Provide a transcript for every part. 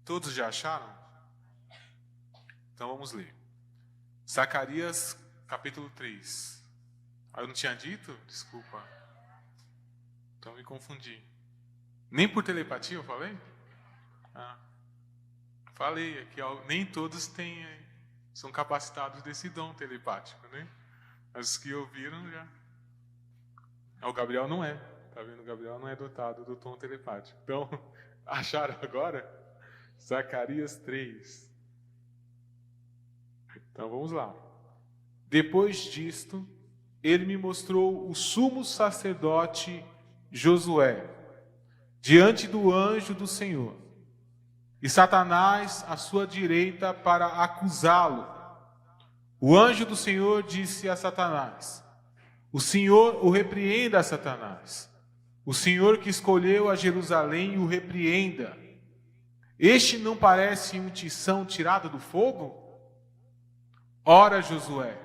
Todos já acharam? Então vamos ler. Zacarias, capítulo 3. Eu não tinha dito? Desculpa. Então me confundi. Nem por telepatia eu falei? Falei aqui, nem todos são capacitados desse dom telepático, né? Mas os que ouviram já. O Gabriel não é. Tá vendo? O Gabriel não é dotado do tom telepático. Então, acharam agora? Zacarias 3. Então vamos lá. Depois disto, ele me mostrou o sumo sacerdote Josué, diante do anjo do Senhor, e Satanás à sua direita para acusá-lo. O anjo do Senhor disse a Satanás: o Senhor o repreenda, Satanás. O Senhor que escolheu a Jerusalém o repreenda. Este não parece um tição tirado do fogo? Ora, Josué,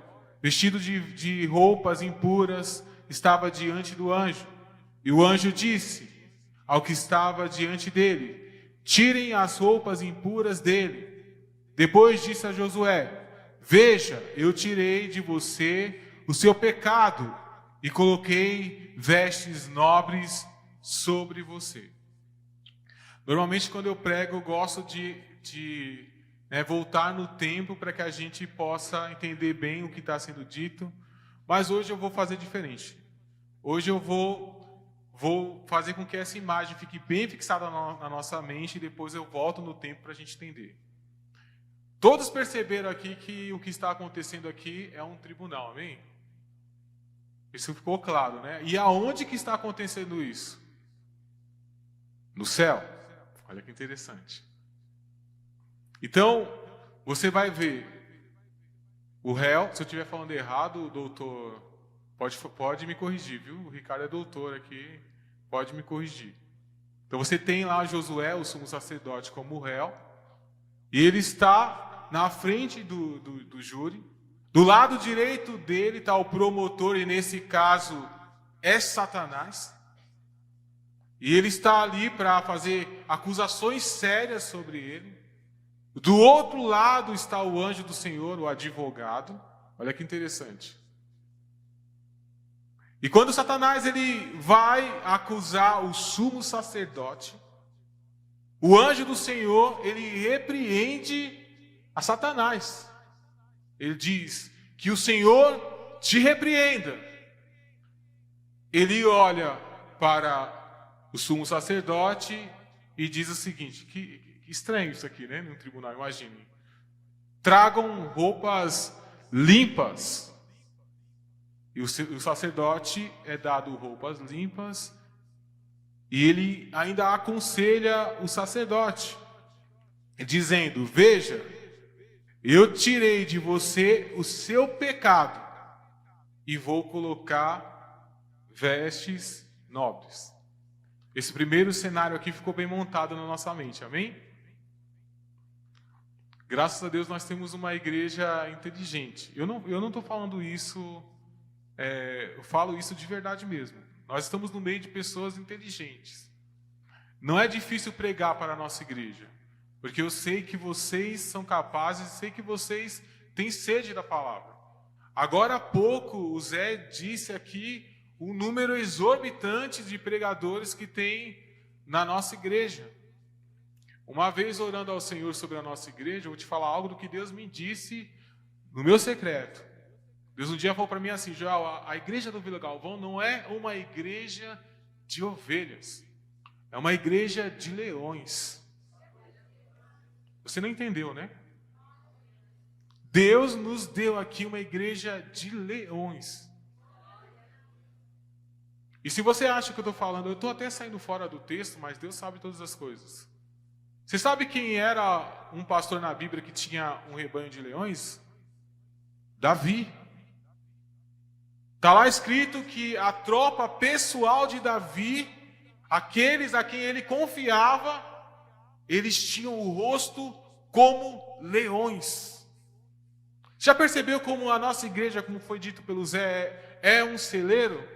vestido de roupas impuras, estava diante do anjo. E o anjo disse ao que estava diante dele: tirem as roupas impuras dele. Depois disse a Josué: veja, eu tirei de você o seu pecado e coloquei vestes nobres sobre você. Normalmente, quando eu prego, eu gosto de voltar no tempo para que a gente possa entender bem o que está sendo dito. Mas hoje eu vou fazer diferente. Hoje eu vou fazer com que essa imagem fique bem fixada na nossa mente e depois eu volto no tempo para a gente entender. Todos perceberam aqui que o que está acontecendo aqui é um tribunal, amém? Isso ficou claro, né? E aonde que está acontecendo isso? No céu. Olha que interessante. Então, você vai ver o réu. Se eu estiver falando errado, o doutor pode me corrigir, viu? O Ricardo é doutor aqui, pode me corrigir. Então você tem lá Josué, o sumo sacerdote, como réu, e ele está na frente do júri. Do lado direito dele está o promotor, e nesse caso é Satanás. E ele está ali para fazer acusações sérias sobre ele. Do outro lado está o anjo do Senhor, o advogado. Olha que interessante. E quando Satanás ele vai acusar o sumo sacerdote, o anjo do Senhor ele repreende a Satanás. Ele diz que o Senhor te repreenda. Ele olha para o sumo sacerdote e diz o seguinte: que estranho isso aqui, né? Num tribunal, imagine. Tragam roupas limpas. E o sacerdote é dado roupas limpas. E ele ainda aconselha o sacerdote, dizendo: veja, eu tirei de você o seu pecado e vou colocar vestes nobres. Esse primeiro cenário aqui ficou bem montado na nossa mente, amém? Graças a Deus nós temos uma igreja inteligente. Eu não estou falando isso, eu falo isso de verdade mesmo. Nós estamos no meio de pessoas inteligentes. Não é difícil pregar para a nossa igreja, porque eu sei que vocês são capazes, sei que vocês têm sede da palavra. Agora há pouco o Zé disse aqui o número exorbitante de pregadores que tem na nossa igreja. Uma vez orando ao Senhor sobre a nossa igreja, eu vou te falar algo do que Deus me disse no meu secreto. Deus um dia falou para mim assim: Joel, a igreja do Vila Galvão não é uma igreja de ovelhas, é uma igreja de leões. Você não entendeu, né? Deus nos deu aqui uma igreja de leões. E se você acha que eu estou falando, eu estou até saindo fora do texto, mas Deus sabe todas as coisas. Você sabe quem era um pastor na Bíblia que tinha um rebanho de leões? Davi. Está lá escrito que a tropa pessoal de Davi, aqueles a quem ele confiava, eles tinham o rosto como leões. Já percebeu como a nossa igreja, como foi dito pelo Zé, é um celeiro?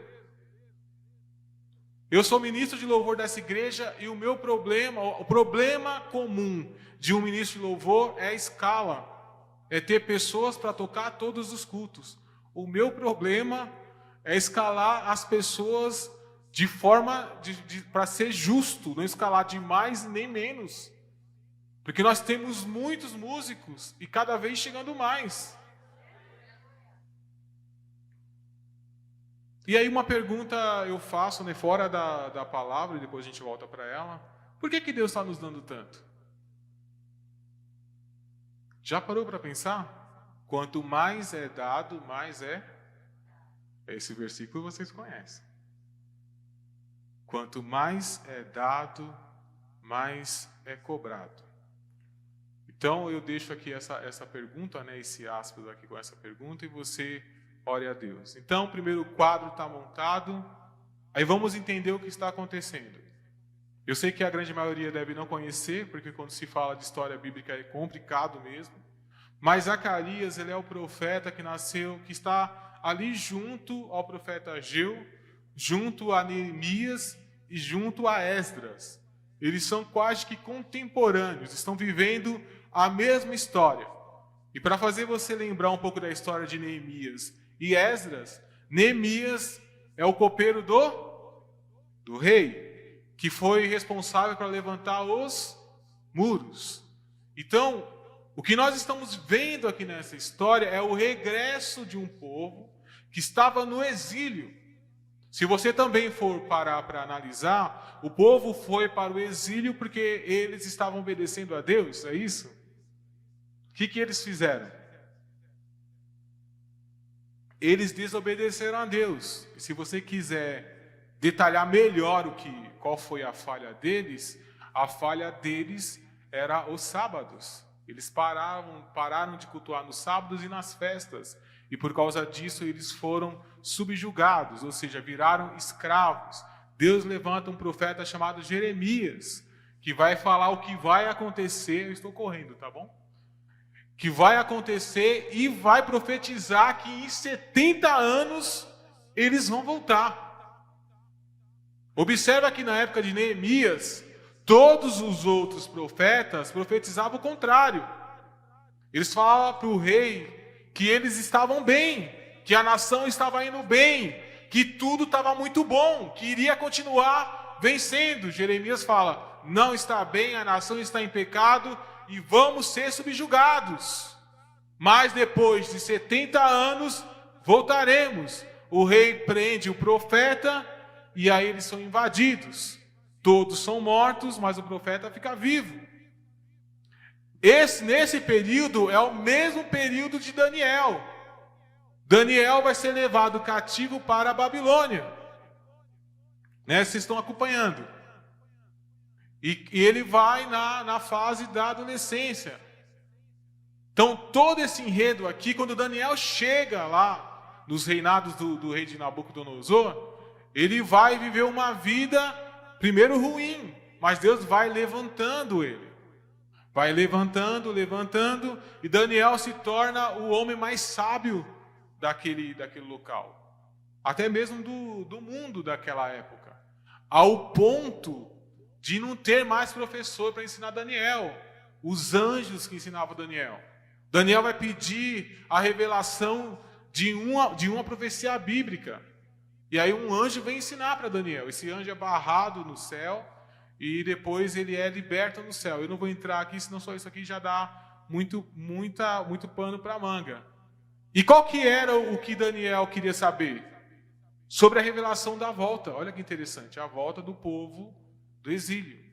Eu sou ministro de louvor dessa igreja e o problema comum de um ministro de louvor é a escala. É ter pessoas para tocar todos os cultos. O meu problema é escalar as pessoas de forma para ser justo, não escalar de mais nem menos. Porque nós temos muitos músicos e cada vez chegando mais. E aí uma pergunta eu faço, né, fora da palavra, e depois a gente volta para ela. Por que Deus está nos dando tanto? Já parou para pensar? Quanto mais é dado, mais é... Esse versículo vocês conhecem. Quanto mais é dado, mais é cobrado. Então eu deixo aqui essa pergunta, né, esse aspas aqui com essa pergunta, e você ore a Deus. Então, o primeiro quadro está montado. Aí vamos entender o que está acontecendo. Eu sei que a grande maioria deve não conhecer, porque quando se fala de história bíblica é complicado mesmo. Mas Zacarias, ele é o profeta que nasceu, que está ali junto ao profeta Ageu, junto a Neemias e junto a Esdras. Eles são quase que contemporâneos, estão vivendo a mesma história. E para fazer você lembrar um pouco da história de Neemias e Esdras, Neemias é o copeiro do rei, que foi responsável para levantar os muros. Então, o que nós estamos vendo aqui nessa história é o regresso de um povo que estava no exílio. Se você também for parar para analisar, o povo foi para o exílio porque eles estavam obedecendo a Deus, é isso? O que eles fizeram? Eles desobedeceram a Deus. E se você quiser detalhar melhor qual foi a falha deles era os sábados. Eles pararam de cultuar nos sábados e nas festas. E por causa disso eles foram subjugados, ou seja, viraram escravos. Deus levanta um profeta chamado Jeremias, que vai falar o que vai acontecer. Eu estou correndo, tá bom? Que vai acontecer e vai profetizar que em 70 anos eles vão voltar. Observa que na época de Neemias, todos os outros profetas profetizavam o contrário. Eles falavam para o rei que eles estavam bem, que a nação estava indo bem, que tudo estava muito bom, que iria continuar vencendo. Jeremias fala, não está bem, a nação está em pecado e vamos ser subjugados. Mas depois de 70 anos, voltaremos. O rei prende o profeta e aí eles são invadidos. Todos são mortos, mas o profeta fica vivo. Nesse período é o mesmo período de Daniel. Daniel vai ser levado cativo para a Babilônia. Né? Vocês estão acompanhando. E ele vai na fase da adolescência. Então, todo esse enredo aqui, quando Daniel chega lá, nos reinados do rei de Nabucodonosor, ele vai viver uma vida, primeiro ruim, mas Deus vai levantando ele. Vai levantando, e Daniel se torna o homem mais sábio daquele local. Até mesmo do mundo daquela época. Ao ponto de não ter mais professor para ensinar Daniel. Os anjos que ensinavam Daniel. Daniel vai pedir a revelação de uma profecia bíblica. E aí um anjo vem ensinar para Daniel. Esse anjo é barrado no céu e depois ele é liberto no céu. Eu não vou entrar aqui, senão só isso aqui já dá muito pano para manga. E qual que era o que Daniel queria saber? Sobre a revelação da volta. Olha que interessante, a volta do povo do exílio.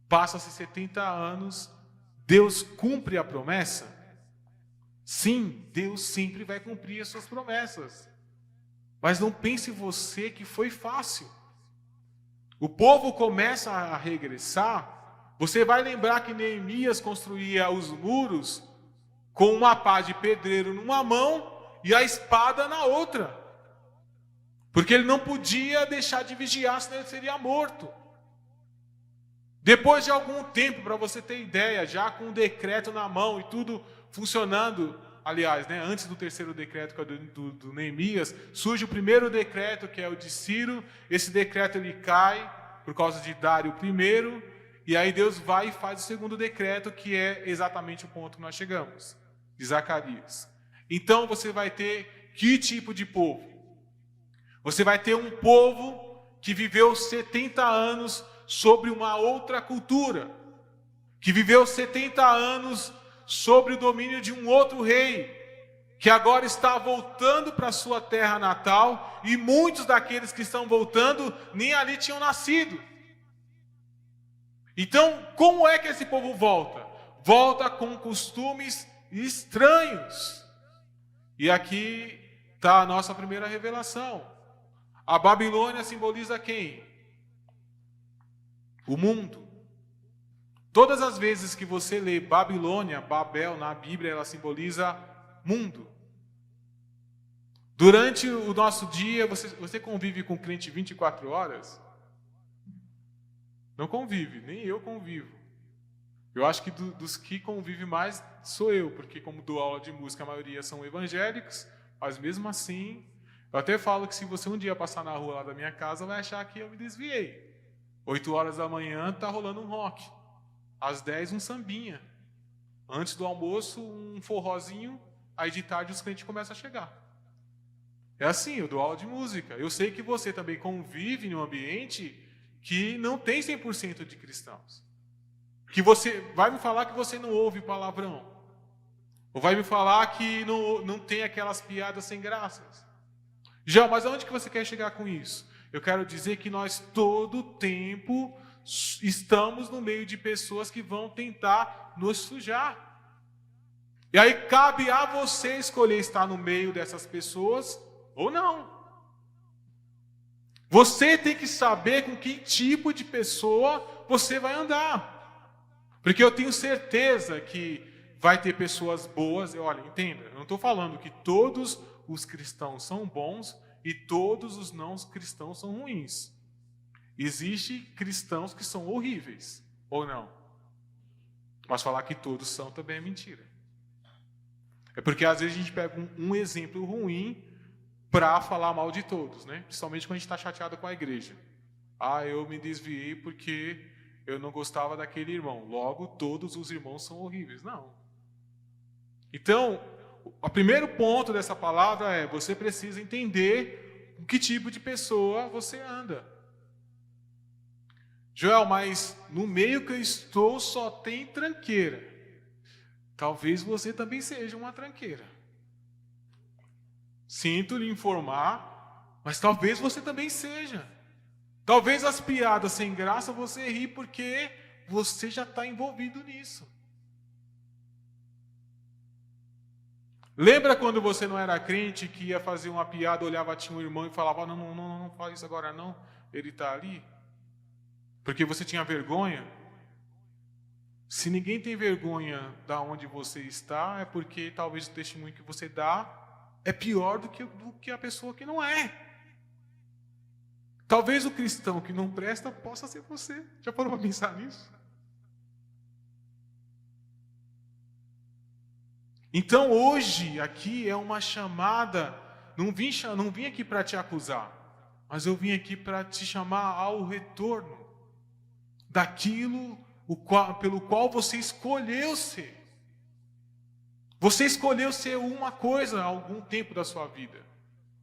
Passa-se 70 anos, Deus cumpre a promessa? Sim, Deus sempre vai cumprir as suas promessas. Mas não pense você que foi fácil. O povo começa a regressar. Você vai lembrar que Neemias construía os muros com uma pá de pedreiro numa mão e a espada na outra. Porque ele não podia deixar de vigiar, senão ele seria morto. Depois de algum tempo, para você ter ideia, já com o decreto na mão e tudo funcionando aliás, né, antes do terceiro decreto, que é do Neemias, surge o primeiro decreto, que é o de Ciro. Esse decreto ele cai por causa de Dário I, e aí Deus vai e faz o segundo decreto, que é exatamente o ponto que nós chegamos, de Zacarias. Então você vai ter que tipo de povo? Você vai ter um povo que viveu 70 anos sobre uma outra cultura, que viveu 70 anos sobre o domínio de um outro rei, que agora está voltando para sua terra natal, e muitos daqueles que estão voltando nem ali tinham nascido. Então, como é que esse povo volta? Volta com costumes estranhos. E aqui está a nossa primeira revelação. A Babilônia simboliza quem? O mundo. Todas as vezes que você lê Babilônia, Babel na Bíblia, ela simboliza mundo. Durante o nosso dia, você convive com crente 24 horas? Não convive, nem eu convivo. Eu acho que dos que convive mais sou eu, porque como dou aula de música, a maioria são evangélicos, mas mesmo assim, eu até falo que se você um dia passar na rua lá da minha casa, vai achar que eu me desviei. 8 horas da manhã tá rolando um rock, às 10 um sambinha, antes do almoço um forrozinho, aí de tarde os crentes começam a chegar. É assim, eu dou aula de música. Eu sei que você também convive em um ambiente que não tem 100% de cristãos. Que você vai me falar que você não ouve palavrão. Ou vai me falar que não tem aquelas piadas sem graças. Já, mas aonde que você quer chegar com isso? Eu quero dizer que nós todo tempo estamos no meio de pessoas que vão tentar nos sujar. E aí cabe a você escolher estar no meio dessas pessoas ou não. Você tem que saber com que tipo de pessoa você vai andar. Porque eu tenho certeza que vai ter pessoas boas. Olha, entenda, eu não estou falando que todos os cristãos são bons e todos os não cristãos são ruins. Existem cristãos que são horríveis, ou não? Mas falar que todos são também é mentira. É porque às vezes a gente pega um exemplo ruim para falar mal de todos, né? Principalmente quando a gente está chateado com a igreja. Eu me desviei porque eu não gostava daquele irmão. Logo, todos os irmãos são horríveis. Não. Então, o primeiro ponto dessa palavra é: você precisa entender com que tipo de pessoa você anda. Joel, mas no meio que eu estou só tem tranqueira. Talvez você também seja uma tranqueira. Sinto lhe informar, mas talvez você também seja. Talvez as piadas sem graça você ri porque você já está envolvido nisso. Lembra quando você não era crente que ia fazer uma piada, olhava, tinha um irmão e falava: não faz isso agora não, ele está ali? Porque você tinha vergonha? Se ninguém tem vergonha da onde você está, é porque talvez o testemunho que você dá é pior do que a pessoa que não é. Talvez o cristão que não presta possa ser você. Já parou para pensar nisso? Então hoje aqui é uma chamada. Não vim aqui para te acusar, mas eu vim aqui para te chamar ao retorno daquilo pelo qual você escolheu ser. Você escolheu ser uma coisa há algum tempo da sua vida,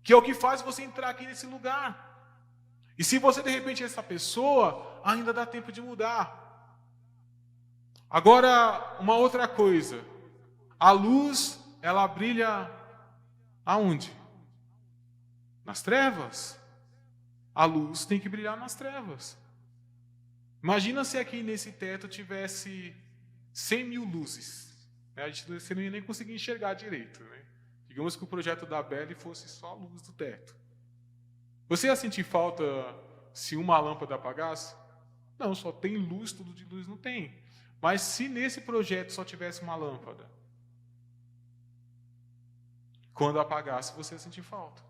que é o que faz você entrar aqui nesse lugar. E se você de repente é essa pessoa, ainda dá tempo de mudar. Agora, uma outra coisa. A luz, ela brilha aonde? Nas trevas. A luz tem que brilhar nas trevas. Imagina se aqui nesse teto tivesse 100 mil luzes. Você não ia nem conseguir enxergar direito, né? Digamos que o projeto da Belle fosse só a luz do teto. Você ia sentir falta se uma lâmpada apagasse? Não, só tem luz, tudo de luz não tem. Mas se nesse projeto só tivesse uma lâmpada, quando apagasse você ia sentir falta.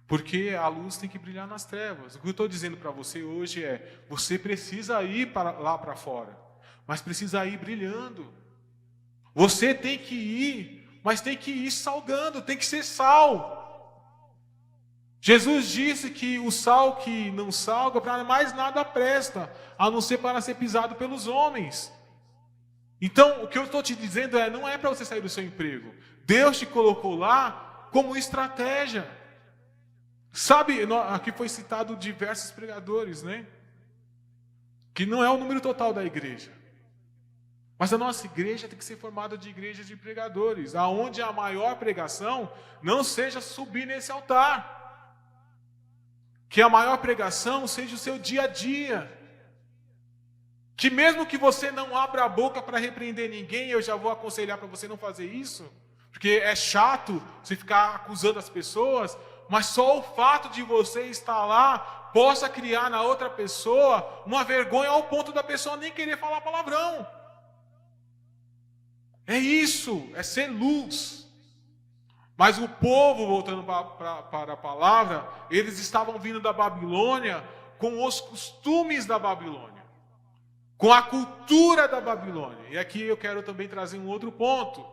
Porque a luz tem que brilhar nas trevas. O que eu estou dizendo para você hoje é: você precisa ir lá para fora, mas precisa ir brilhando. Você tem que ir, mas tem que ir salgando, tem que ser sal. Jesus disse que o sal que não salga, para mais nada presta, a não ser para ser pisado pelos homens. Então, o que eu estou te dizendo não é para você sair do seu emprego. Deus te colocou lá como estratégia. Sabe, aqui foi citado diversos pregadores, né? Que não é o número total da igreja. Mas a nossa igreja tem que ser formada de igrejas de pregadores, aonde a maior pregação não seja subir nesse altar. Que a maior pregação seja o seu dia a dia. Que mesmo que você não abra a boca para repreender ninguém, eu já vou aconselhar para você não fazer isso, porque é chato você ficar acusando as pessoas, mas só o fato de você estar lá possa criar na outra pessoa uma vergonha ao ponto da pessoa nem querer falar palavrão. É isso, é ser luz. Mas o povo, voltando para a palavra, eles estavam vindo da Babilônia com os costumes da Babilônia, com a cultura da Babilônia. E aqui eu quero também trazer um outro ponto.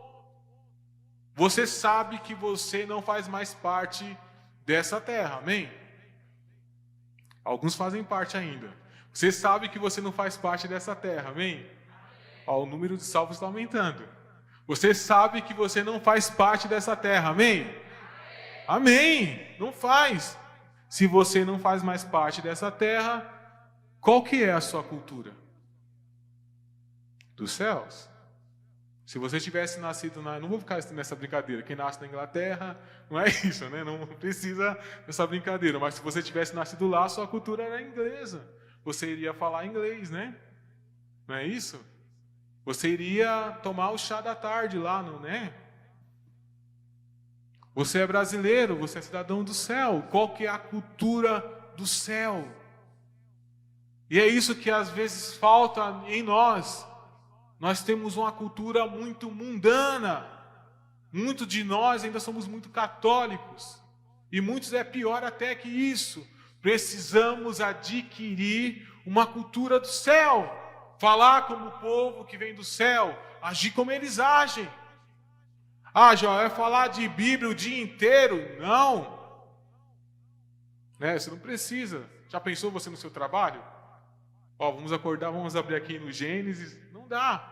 Você sabe que você não faz mais parte dessa terra, amém? Alguns fazem parte ainda. Você sabe que você não faz parte dessa terra, amém? Ó, o número de salvos está aumentando. Você sabe que você não faz parte dessa terra, amém? Amém, não faz. Se você não faz mais parte dessa terra, qual que é a sua cultura? Dos céus. Se você tivesse nascido não vou ficar nessa brincadeira, quem nasce na Inglaterra, não é isso, né? Não precisa dessa brincadeira, mas se você tivesse nascido lá, sua cultura era inglesa. Você iria falar inglês, né? Não é isso? Você iria tomar o chá da tarde lá, não é? Você é brasileiro, você é cidadão do céu. Qual que é a cultura do céu? E é isso que às vezes falta em nós. Nós temos uma cultura muito mundana. Muitos de nós ainda somos muito católicos. E muitos é pior até que isso. Precisamos adquirir uma cultura do céu. Falar como o povo que vem do céu. Agir como eles agem. Ah, Joel, é falar de Bíblia o dia inteiro? Não. Né? Você não precisa. Já pensou você no seu trabalho? Ó, vamos acordar, vamos abrir aqui no Gênesis. Não dá.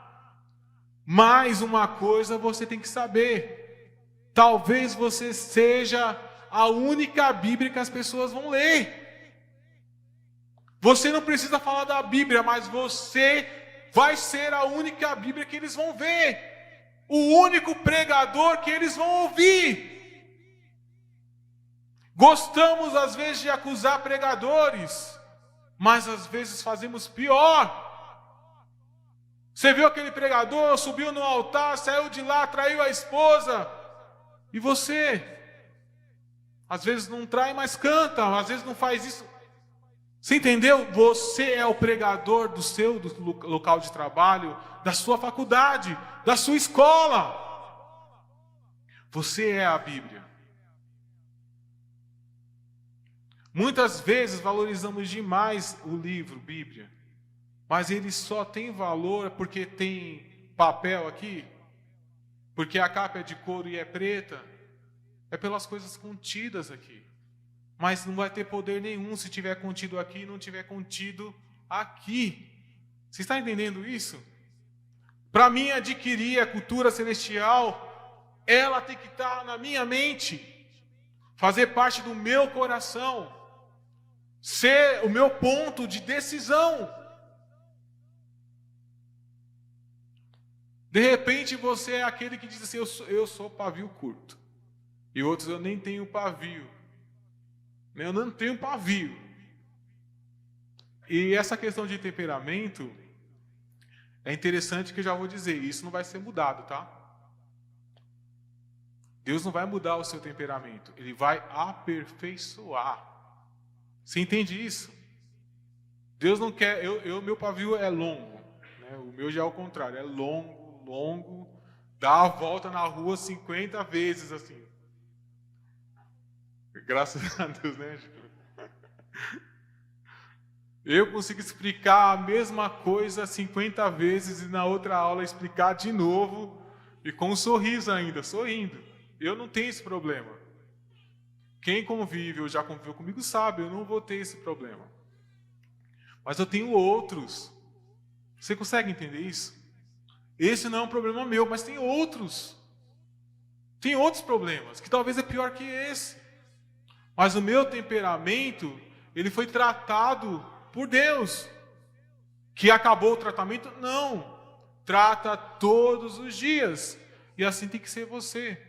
Mas uma coisa você tem que saber. Talvez você seja a única Bíblia que as pessoas vão ler. Você não precisa falar da Bíblia, mas você vai ser a única Bíblia que eles vão ver. O único pregador que eles vão ouvir. Gostamos às vezes de acusar pregadores, mas às vezes fazemos pior. Você viu aquele pregador, subiu no altar, saiu de lá, traiu a esposa. E você? Às vezes não trai, mas canta, às vezes não faz isso. Você entendeu? Você é o pregador do local de trabalho, da sua faculdade, da sua escola. Você é a Bíblia. Muitas vezes valorizamos demais o livro, Bíblia, mas ele só tem valor porque tem papel aqui, porque a capa é de couro e é preta, é pelas coisas contidas aqui. Mas não vai ter poder nenhum se tiver contido aqui e não tiver contido aqui. Você está entendendo isso? Para mim adquirir a cultura celestial, ela tem que estar na minha mente, fazer parte do meu coração, ser o meu ponto de decisão. De repente você é aquele que diz assim, eu sou pavio curto. E outros, eu nem tenho pavio. Eu não tenho pavio. E essa questão de temperamento é interessante que eu já vou dizer, isso não vai ser mudado, tá? Deus não vai mudar o seu temperamento, Ele vai aperfeiçoar. Você entende isso? Deus não quer, meu pavio é longo, né? O meu já é o contrário, é longo, dá a volta na rua 50 vezes assim. Graças a Deus, né, Chico? Eu consigo explicar a mesma coisa 50 vezes e na outra aula explicar de novo, E com um sorriso ainda, sorrindo. Eu não tenho esse problema. Quem convive ou já conviveu comigo sabe, eu não vou ter esse problema. Mas eu tenho outros. Você consegue entender isso? Esse não é um problema meu, mas tem outros. Tem outros problemas, que talvez é pior que esse. Mas o meu temperamento, ele foi tratado por Deus. Que acabou o tratamento? Não. Trata todos os dias. E assim tem que ser você.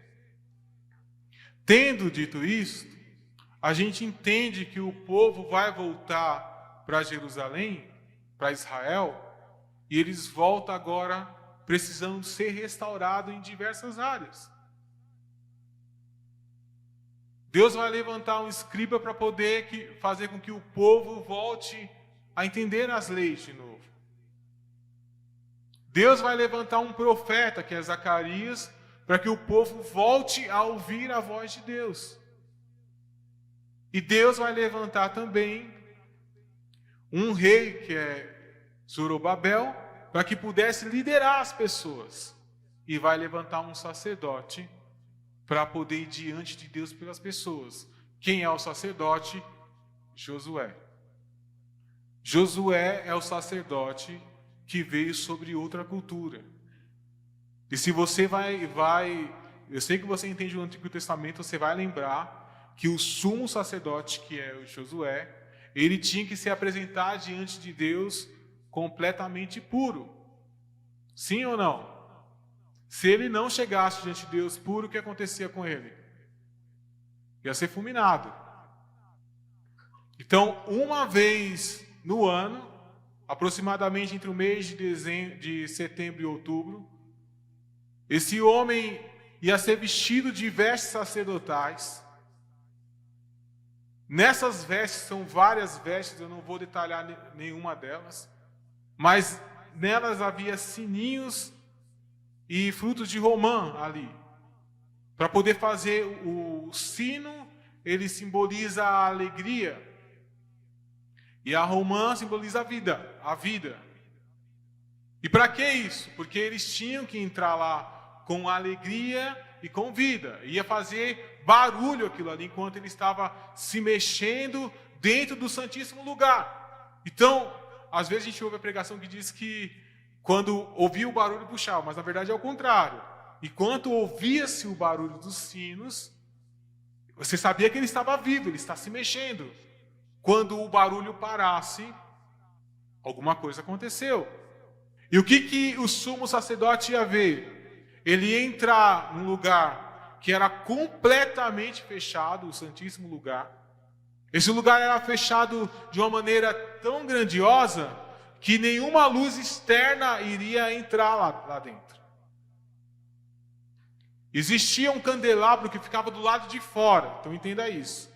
Tendo dito isso, a gente entende que o povo vai voltar para Jerusalém, para Israel, e eles voltam agora precisando ser restaurados em diversas áreas. Deus vai levantar um escriba para poder fazer com que o povo volte a entender as leis de novo. Deus vai levantar um profeta, que é Zacarias, para que o povo volte a ouvir a voz de Deus. E Deus vai levantar também um rei, que é Zorobabel, para que pudesse liderar as pessoas. E vai levantar um sacerdote para poder ir diante de Deus pelas pessoas. Quem é o sacerdote? Josué. Josué é o sacerdote que veio sobre outra cultura. E se você eu sei que você entende o Antigo Testamento, você vai lembrar que o sumo sacerdote, que é o Josué, ele tinha que se apresentar diante de Deus completamente puro. Sim ou não? Se ele não chegasse diante de Deus puro, o que acontecia com ele? Ia ser fulminado. Então, uma vez no ano, aproximadamente entre o mês de setembro e outubro, esse homem ia ser vestido de vestes sacerdotais. Nessas vestes, são várias vestes, eu não vou detalhar nenhuma delas, mas nelas havia sininhos e frutos de romã ali. Para poder fazer o sino, ele simboliza a alegria. E a romã simboliza a vida. E para que isso? Porque eles tinham que entrar lá com alegria e com vida. Ia fazer barulho aquilo ali, enquanto ele estava se mexendo dentro do Santíssimo Lugar. Então, às vezes a gente ouve a pregação que diz que quando ouvia o barulho puxava, mas na verdade é o contrário. Enquanto ouvia-se o barulho dos sinos, você sabia que ele estava vivo, ele está se mexendo. Quando o barulho parasse, alguma coisa aconteceu. E o que o sumo sacerdote ia ver? Ele ia entrar num lugar que era completamente fechado, o Santíssimo Lugar. Esse lugar era fechado de uma maneira tão grandiosa que nenhuma luz externa iria entrar lá dentro. Existia um candelabro que ficava do lado de fora, então entenda isso.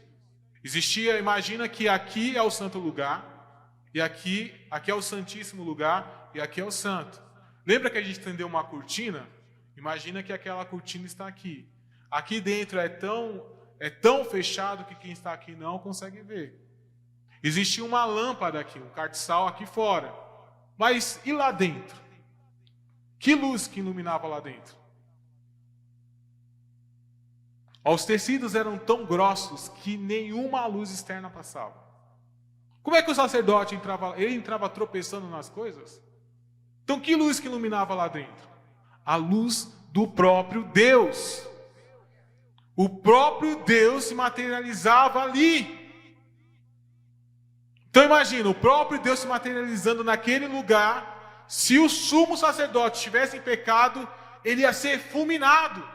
Imagina que aqui é o santo lugar, e aqui é o Santíssimo Lugar, e aqui é o santo. Lembra que a gente estendeu uma cortina? Imagina que aquela cortina está aqui. Aqui dentro é tão fechado que quem está aqui não consegue ver. Existia uma lâmpada aqui, um cartiçal aqui fora. Mas e lá dentro? Que luz que iluminava lá dentro? Os tecidos eram tão grossos que nenhuma luz externa passava. Como é que o sacerdote entrava? Ele entrava tropeçando nas coisas? Então que luz que iluminava lá dentro? A luz do próprio Deus. O próprio Deus se materializava ali. Então imagina, o próprio Deus se materializando naquele lugar. Se o sumo sacerdote estivesse em pecado, ele ia ser fulminado.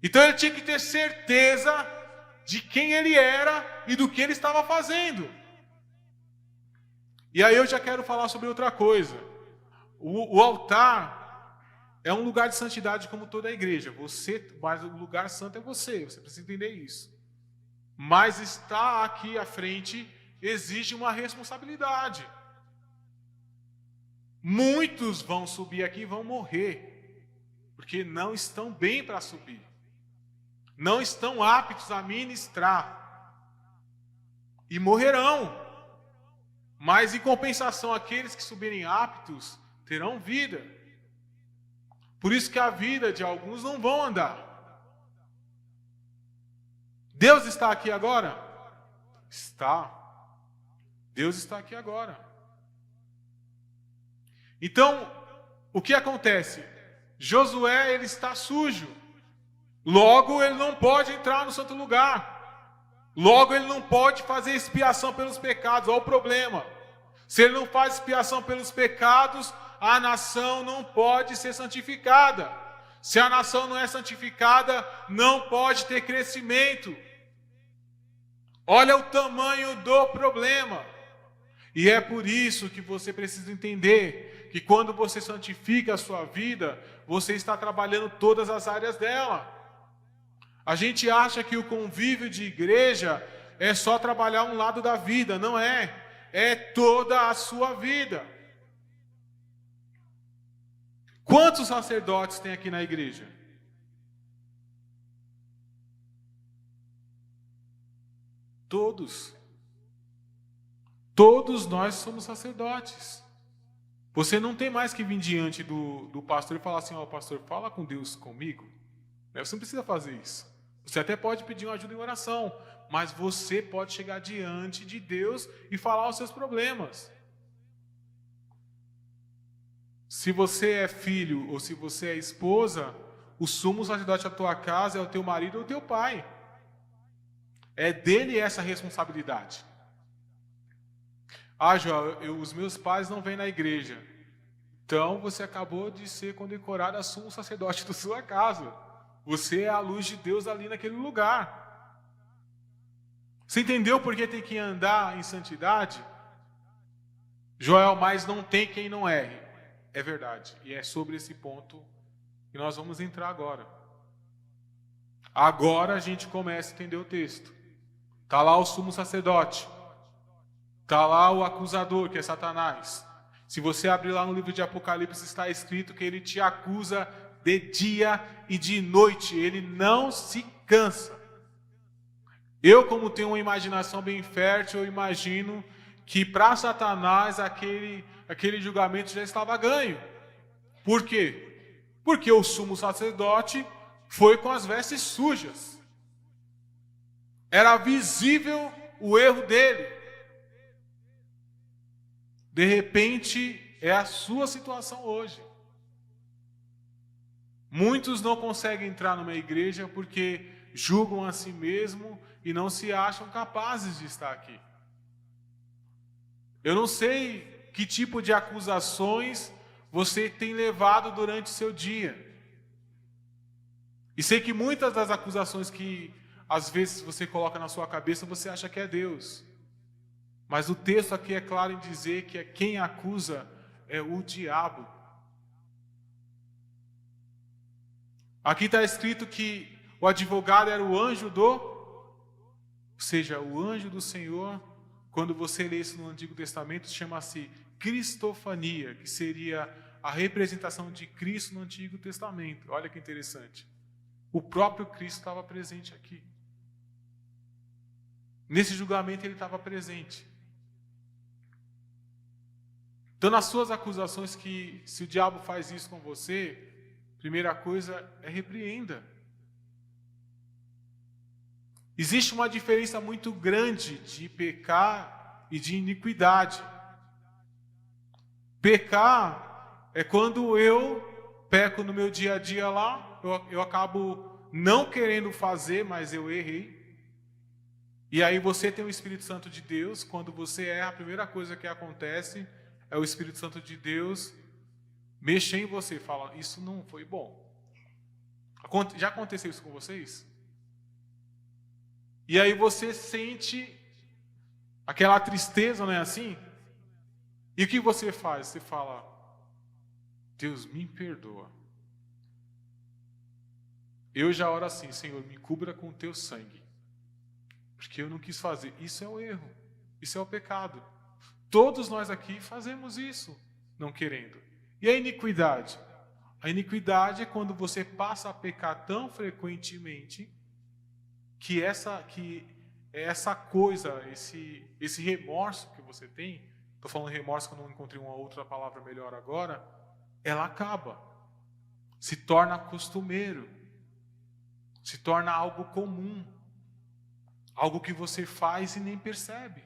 Então ele tinha que ter certeza de quem ele era e do que ele estava fazendo. E aí eu já quero falar sobre outra coisa. O altar é um lugar de santidade como toda a igreja. Mas o lugar santo é você precisa entender isso. Mas estar aqui à frente exige uma responsabilidade. Muitos vão subir aqui e vão morrer, porque não estão bem para subir. Não estão aptos a ministrar. E morrerão. Mas em compensação, aqueles que subirem aptos terão vida. Por isso que a vida de alguns não vão andar. Deus está aqui agora? Está. Deus está aqui agora. Então, o que acontece? Josué, ele está sujo. Logo, ele não pode entrar no santo lugar. Logo, ele não pode fazer expiação pelos pecados. Olha o problema. Se ele não faz expiação pelos pecados, a nação não pode ser santificada. Se a nação não é santificada, não pode ter crescimento. Olha o tamanho do problema. E é por isso que você precisa entender que quando você santifica a sua vida, você está trabalhando todas as áreas dela. A gente acha que o convívio de igreja é só trabalhar um lado da vida. Não é. É toda a sua vida. Quantos sacerdotes tem aqui na igreja? Todos. Todos nós somos sacerdotes. Você não tem mais que vir diante do pastor e falar assim, ó, pastor, fala com Deus comigo. Você não precisa fazer isso. Você até pode pedir uma ajuda em oração, mas você pode chegar diante de Deus e falar os seus problemas. Se você é filho ou se você é esposa, o sumo sacerdote da tua casa é o teu marido ou o teu pai. É dele essa responsabilidade. Ah, João, os meus pais não vêm na igreja. Então você acabou de ser condecorado a sumo sacerdote da sua casa. Você é a luz de Deus ali naquele lugar. Você entendeu por que tem que andar em santidade? Joel, mas não tem quem não erre. É verdade. E é sobre esse ponto que nós vamos entrar agora. Agora a gente começa a entender o texto. Está lá o sumo sacerdote. Está lá o acusador, que é Satanás. Se você abrir lá no livro de Apocalipse, está escrito que ele te acusa de dia e de noite. Ele não se cansa. Eu, como tenho uma imaginação bem fértil, eu imagino que para Satanás aquele julgamento já estava ganho. Por quê? Porque o sumo sacerdote foi com as vestes sujas. Era visível o erro dele. De repente, é a sua situação hoje. Muitos não conseguem entrar numa igreja porque julgam a si mesmo e não se acham capazes de estar aqui. Eu não sei que tipo de acusações você tem levado durante o seu dia. E sei que muitas das acusações que às vezes você coloca na sua cabeça, você acha que é Deus. Mas o texto aqui é claro em dizer que quem acusa é o diabo. Aqui está escrito que o advogado era o anjo ou seja, o anjo do Senhor. Quando você lê isso no Antigo Testamento, chama-se cristofania, que seria a representação de Cristo no Antigo Testamento. Olha que interessante. O próprio Cristo estava presente aqui. Nesse julgamento ele estava presente. Então, nas suas acusações, que se o diabo faz isso com você, primeira coisa é repreenda. Existe uma diferença muito grande de pecar e de iniquidade. Pecar é quando eu peco no meu dia a dia lá, eu acabo não querendo fazer, mas eu errei. E aí você tem o Espírito Santo de Deus. Quando você erra, a primeira coisa que acontece é o Espírito Santo de Deus mexer em você e falar, isso não foi bom. Já aconteceu isso com vocês? E aí você sente aquela tristeza, não é assim? E o que você faz? Você fala, Deus, me perdoa. Eu já oro assim, Senhor, me cubra com o teu sangue. Porque eu não quis fazer. Isso é o erro. Isso é o pecado. Todos nós aqui fazemos isso, não querendo. E a iniquidade? A iniquidade é quando você passa a pecar tão frequentemente que essa coisa, esse remorso que você tem, estou falando remorso que eu não encontrei uma outra palavra melhor agora, ela acaba. se torna costumeiro, se torna algo comum, algo que você faz e nem percebe.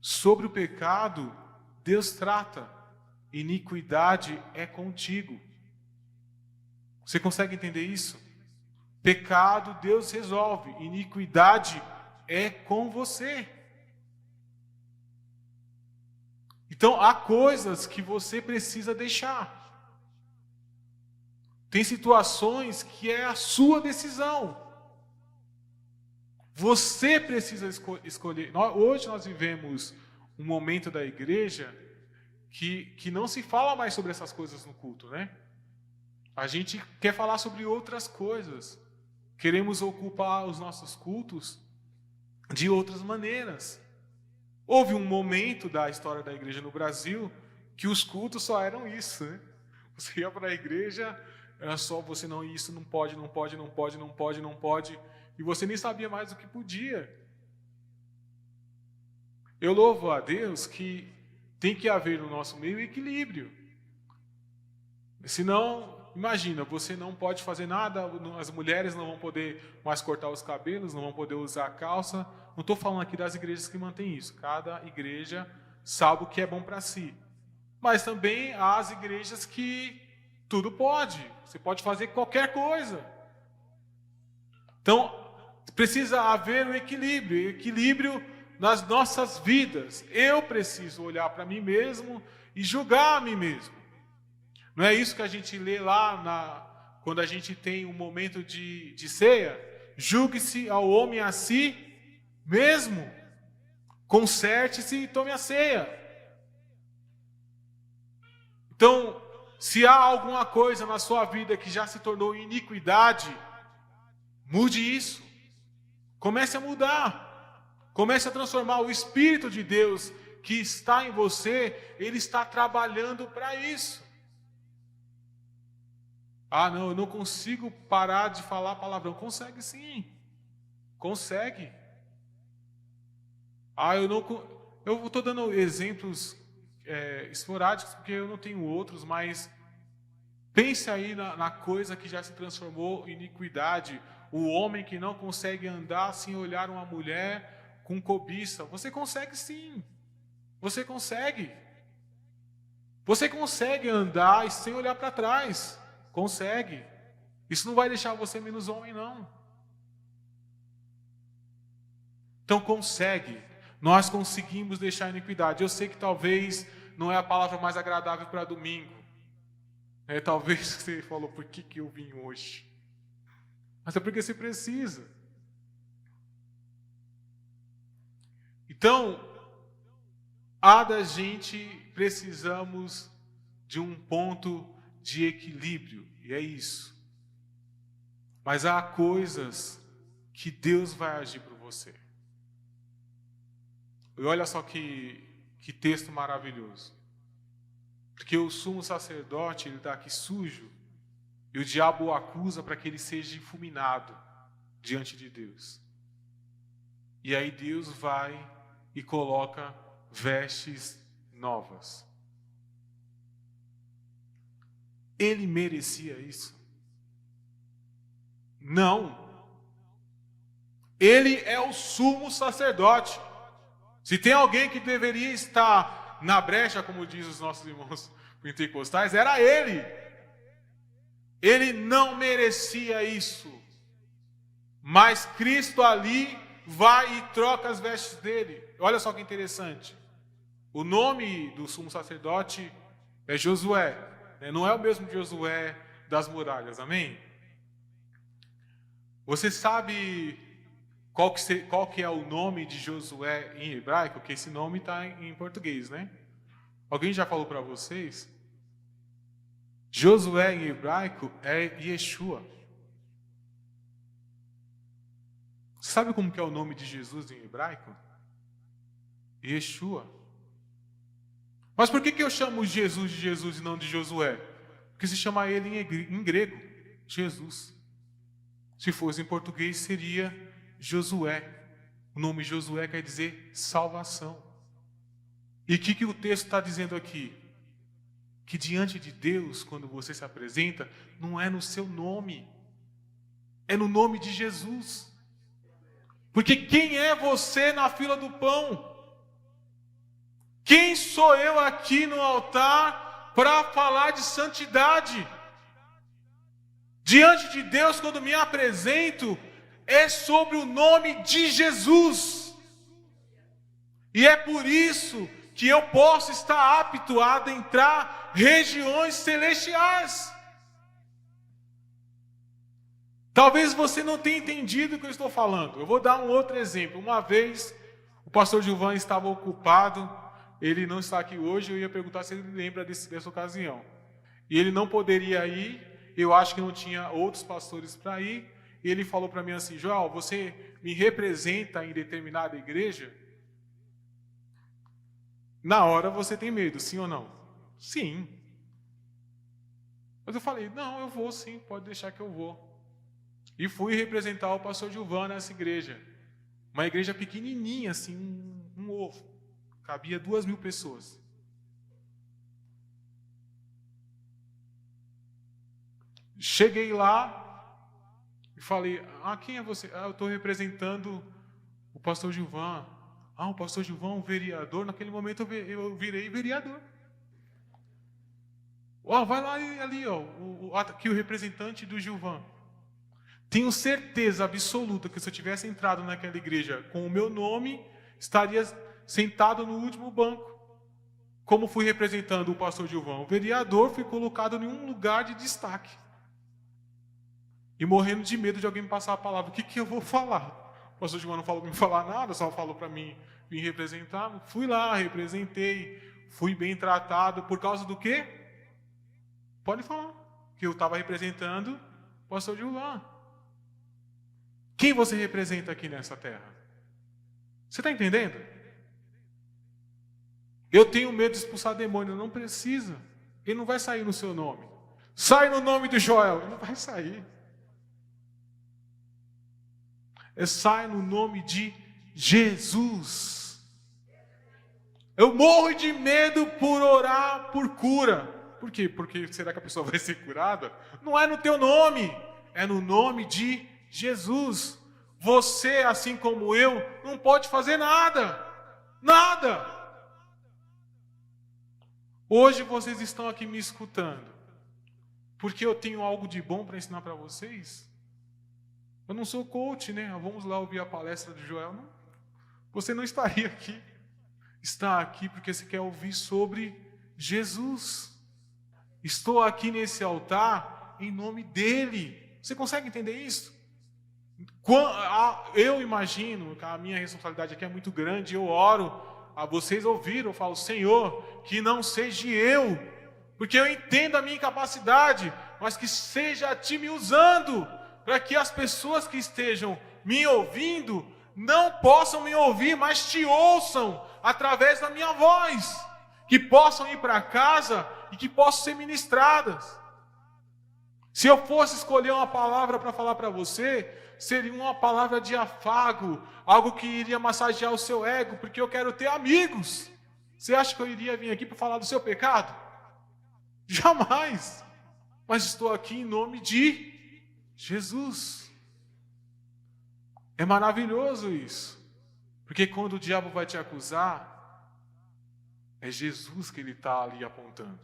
Sobre o pecado, Deus trata: iniquidade é contigo. Você consegue entender isso? Pecado, Deus resolve. Iniquidade é com você. Então, há coisas que você precisa deixar. Tem situações que é a sua decisão. Você precisa escolher. Hoje nós vivemos um momento da igreja que não se fala mais sobre essas coisas no culto, né? A gente quer falar sobre outras coisas. Queremos ocupar os nossos cultos de outras maneiras. Houve um momento da história da igreja no Brasil que os cultos só eram isso, né? Você ia para a igreja, era só você não, isso não pode, não pode, não pode, não pode, não pode, e você nem sabia mais o que podia. Eu louvo a Deus que tem que haver no nosso meio equilíbrio. Senão, imagina, você não pode fazer nada, as mulheres não vão poder mais cortar os cabelos, não vão poder usar calça. Não estou falando aqui das igrejas que mantêm isso. Cada igreja sabe o que é bom para si. Mas também há as igrejas que tudo pode. Você pode fazer qualquer coisa. Então, precisa haver um equilíbrio nas nossas vidas. Eu preciso olhar para mim mesmo e julgar a mim mesmo. Não é isso que a gente lê lá quando a gente tem um momento de ceia? Julgue-se ao homem a si mesmo. Conserte-se e tome a ceia. Então, se há alguma coisa na sua vida que já se tornou iniquidade, mude isso. Comece a mudar. Comece a transformar. O Espírito de Deus que está em você, Ele está trabalhando para isso. Ah, não, eu não consigo parar de falar palavrão. Consegue sim. Consegue. Ah, eu estou dando exemplos esporádicos porque eu não tenho outros, mas pense aí na coisa que já se transformou em iniquidade. O homem que não consegue andar sem olhar uma mulher com cobiça. Você consegue sim. Você consegue. Você consegue andar sem olhar para trás. Consegue. Isso não vai deixar você menos homem, não. Então consegue. Nós conseguimos deixar a iniquidade. Eu sei que talvez não é a palavra mais agradável para domingo. Talvez você falou, por que eu vim hoje? Mas é porque você precisa. Então, precisamos de um ponto de equilíbrio, e é isso. Mas há coisas que Deus vai agir por você. E olha só que texto maravilhoso. Porque o sumo sacerdote, ele está aqui sujo, e o diabo o acusa para que ele seja fulminado diante de Deus. E aí Deus vai e coloca vestes novas. Ele merecia isso? Não. Ele é o sumo sacerdote. Se tem alguém que deveria estar na brecha, como diz os nossos irmãos pentecostais, era ele. Ele não merecia isso. Mas Cristo ali vai e troca as vestes dele. Olha só que interessante. O nome do sumo sacerdote é Josué. Não é o mesmo Josué das muralhas, amém? Você sabe qual que é o nome de Josué em hebraico? Porque esse nome está em português, né? Alguém já falou para vocês? Josué em hebraico é Yeshua. Você sabe como que é o nome de Jesus em hebraico? Yeshua. Mas por que eu chamo Jesus de Jesus e não de Josué? Porque se chama ele em grego, Jesus. Se fosse em português, seria Josué. O nome Josué quer dizer salvação. E o que o texto está dizendo aqui? que diante de Deus, quando você se apresenta, não é no seu nome, é no nome de Jesus. Porque quem é você na fila do pão? Quem sou eu aqui no altar para falar de santidade? Diante de Deus, quando me apresento, é sobre o nome de Jesus. E é por isso que eu posso estar apto a adentrar regiões celestiais. Talvez você não tenha entendido o que eu estou falando. Eu vou dar um outro exemplo. Uma vez, o pastor Gilvan estava ocupado, ele não está aqui hoje, eu ia perguntar se ele lembra dessa ocasião. E ele não poderia ir, eu acho que não tinha outros pastores para ir, e ele falou para mim assim: Joel, você me representa em determinada igreja? Na hora você tem medo, sim ou não? Sim. Mas eu falei: não, eu vou sim, pode deixar que eu vou. E fui representar o pastor Gilvan nessa igreja. Uma igreja pequenininha, assim, um ovo. Cabia 2.000 pessoas. Cheguei lá e falei: quem é você? Eu estou representando o pastor Gilvan. O pastor Gilvan, um vereador. Naquele momento eu virei vereador. Vai lá ali, aqui o representante do Gilvan. Tenho certeza absoluta que se eu tivesse entrado naquela igreja com o meu nome, estaria sentado no último banco. Como fui representando o pastor Gilvan, o vereador, fui colocado em um lugar de destaque. E morrendo de medo de alguém me passar a palavra. O que eu vou falar? O pastor Gilvan não falou para me falar nada, só falou para mim vir representar. Fui lá, representei, fui bem tratado. Por causa do quê? Pode falar. Que eu estava representando o pastor Gilvan. Quem você representa aqui nessa terra? Você está entendendo? Eu tenho medo de expulsar demônio. Não precisa. Ele não vai sair no seu nome. Sai no nome do Joel. Ele não vai sair. Sai no nome de Jesus. Eu morro de medo por orar por cura. Por quê? Porque será que a pessoa vai ser curada? Não é no teu nome. É no nome de Jesus. Você, assim como eu, não pode fazer nada. Nada. Hoje vocês estão aqui me escutando porque eu tenho algo de bom para ensinar para vocês. Eu não sou coach, né? Vamos lá ouvir a palestra do Joel. Não. Você não estaria aqui. Está aqui porque você quer ouvir sobre Jesus. Estou aqui nesse altar em nome dele. Você consegue entender isso? Eu imagino que a minha responsabilidade aqui é muito grande. Eu oro, vocês ouviram, eu falo: Senhor, que não seja eu, porque eu entendo a minha incapacidade, mas que seja a Ti me usando, para que as pessoas que estejam me ouvindo não possam me ouvir, mas Te ouçam através da minha voz, que possam ir para casa e que possam ser ministradas. Se eu fosse escolher uma palavra para falar para você, seria uma palavra de afago, algo que iria massagear o seu ego, porque eu quero ter amigos. Você acha que eu iria vir aqui para falar do seu pecado? Jamais. Mas estou aqui em nome de Jesus. É maravilhoso isso. Porque quando o diabo vai te acusar, é Jesus que ele está ali apontando.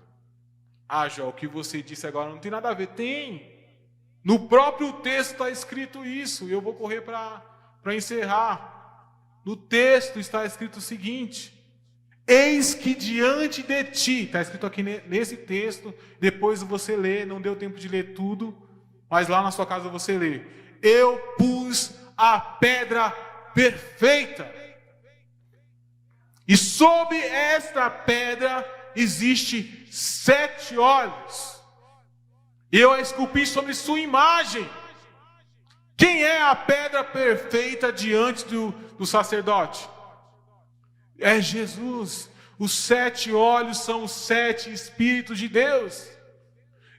Joel, o que você disse agora não tem nada a ver. Tem. No próprio texto está escrito isso. E eu vou correr para encerrar. No texto está escrito o seguinte: eis que diante de ti, está escrito aqui nesse texto, depois você lê, não deu tempo de ler tudo, mas lá na sua casa você lê: eu pus a pedra perfeita, e sob esta pedra existe 7 olhos. Eu a esculpi sobre sua imagem. Quem é a pedra perfeita diante do sacerdote? É Jesus. Os 7 olhos são os 7 Espíritos de Deus.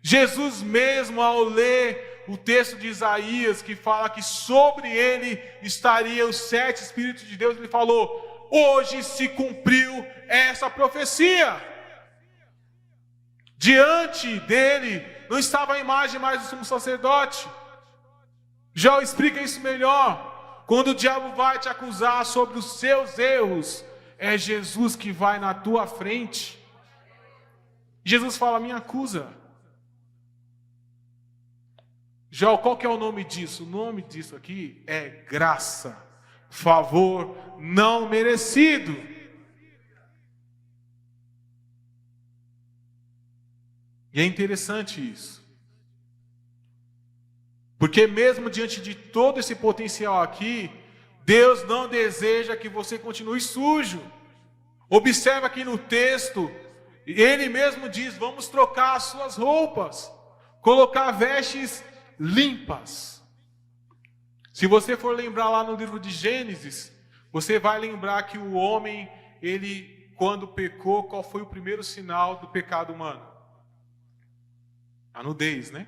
Jesus mesmo, ao ler o texto de Isaías, que fala que sobre ele estaria os 7 Espíritos de Deus, ele falou: hoje se cumpriu essa profecia. Diante dele não estava a imagem mais do sumo sacerdote. Jó explica isso melhor. Quando o diabo vai te acusar sobre os seus erros, é Jesus que vai na tua frente. Jesus fala, me acusa. Jó, qual que é o nome disso? O nome disso aqui é graça, favor não merecido. E é interessante isso. Porque mesmo diante de todo esse potencial aqui, Deus não deseja que você continue sujo. Observa aqui no texto, ele mesmo diz, vamos trocar as suas roupas, colocar vestes limpas. Se você for lembrar lá no livro de Gênesis, você vai lembrar que o homem, ele quando pecou, qual foi o primeiro sinal do pecado humano? A nudez, né?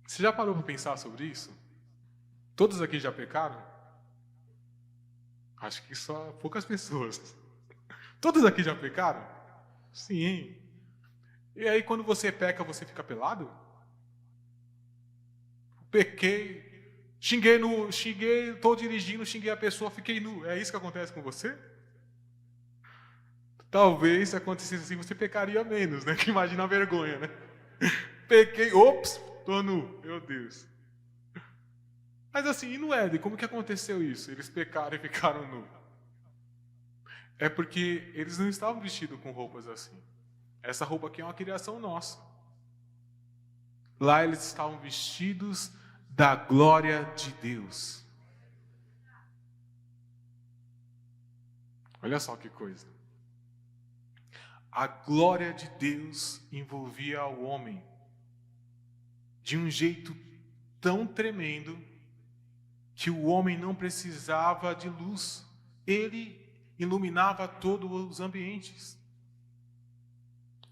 Você já parou para pensar sobre isso? Todos aqui já pecaram? Acho que só poucas pessoas. Todos aqui já pecaram? Sim. E aí quando você peca, você fica pelado? Pequei, xinguei, estou dirigindo, xinguei a pessoa, fiquei nu. É isso que acontece com você? Talvez se acontecesse assim, você pecaria menos, né? Que imagina a vergonha, né? Pequei, ops, tô nu, meu Deus. Mas assim, e no Éden, como que aconteceu isso? Eles pecaram e ficaram nu. É porque eles não estavam vestidos com roupas assim. Essa roupa aqui é uma criação nossa. Lá eles estavam vestidos da glória de Deus. Olha só que coisa. A glória de Deus envolvia o homem de um jeito tão tremendo que o homem não precisava de luz. Ele iluminava todos os ambientes.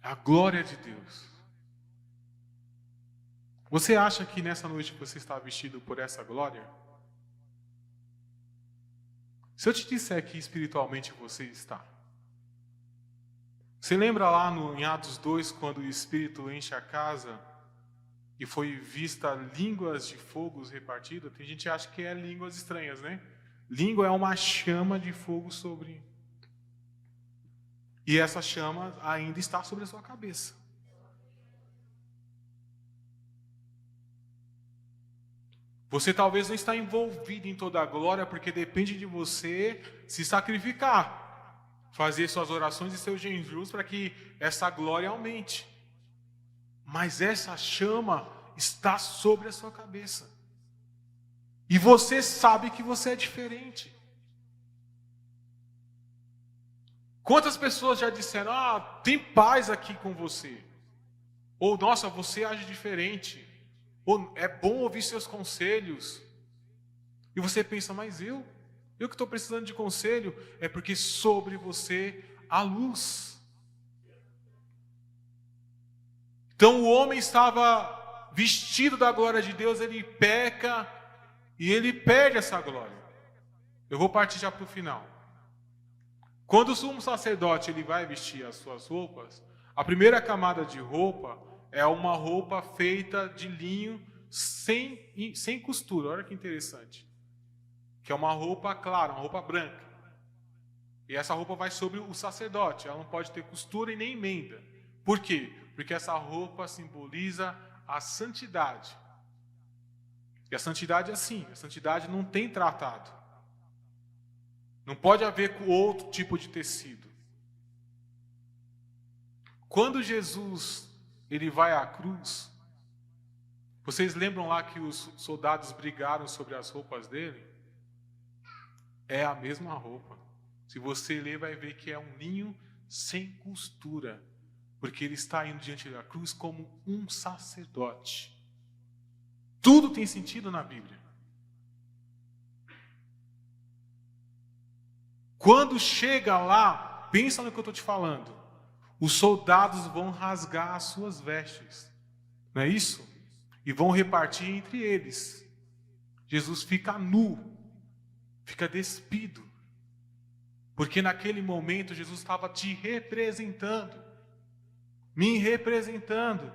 A glória de Deus. Você acha que nessa noite você está vestido por essa glória? Se eu te disser que espiritualmente você está. Você lembra lá em Atos 2, quando o Espírito enche a casa e foi vista línguas de fogos repartidas? Tem gente que acha que é línguas estranhas, né? Língua é uma chama de fogo sobre. E essa chama ainda está sobre a sua cabeça. Você talvez não está envolvido em toda a glória, porque depende de você se sacrificar. Fazer suas orações e seus jejuns para que essa glória aumente. Mas essa chama está sobre a sua cabeça. E você sabe que você é diferente. Quantas pessoas já disseram, tem paz aqui com você. Ou, nossa, você age diferente. Ou, é bom ouvir seus conselhos. E você pensa, mas eu que estou precisando de conselho, é porque sobre você há luz. Então o homem estava vestido da glória de Deus, ele peca e ele perde essa glória. Eu vou partir já para o final. Quando o sumo sacerdote ele vai vestir as suas roupas, a primeira camada de roupa é uma roupa feita de linho sem costura. Olha que interessante. Que é uma roupa clara, uma roupa branca. E essa roupa vai sobre o sacerdote. Ela não pode ter costura e nem emenda. Por quê? Porque essa roupa simboliza a santidade. E a santidade é assim. A santidade não tem tratado. Não pode haver com outro tipo de tecido. Quando Jesus ele vai à cruz, vocês lembram lá que os soldados brigaram sobre as roupas dele? É a mesma roupa. Se você ler, vai ver que é um linho sem costura. Porque ele está indo diante da cruz como um sacerdote. Tudo tem sentido na Bíblia. Quando chega lá, pensa no que eu estou te falando. Os soldados vão rasgar as suas vestes. Não é isso? E vão repartir entre eles. Jesus fica nu. Fica despido. Porque naquele momento Jesus estava te representando, me representando.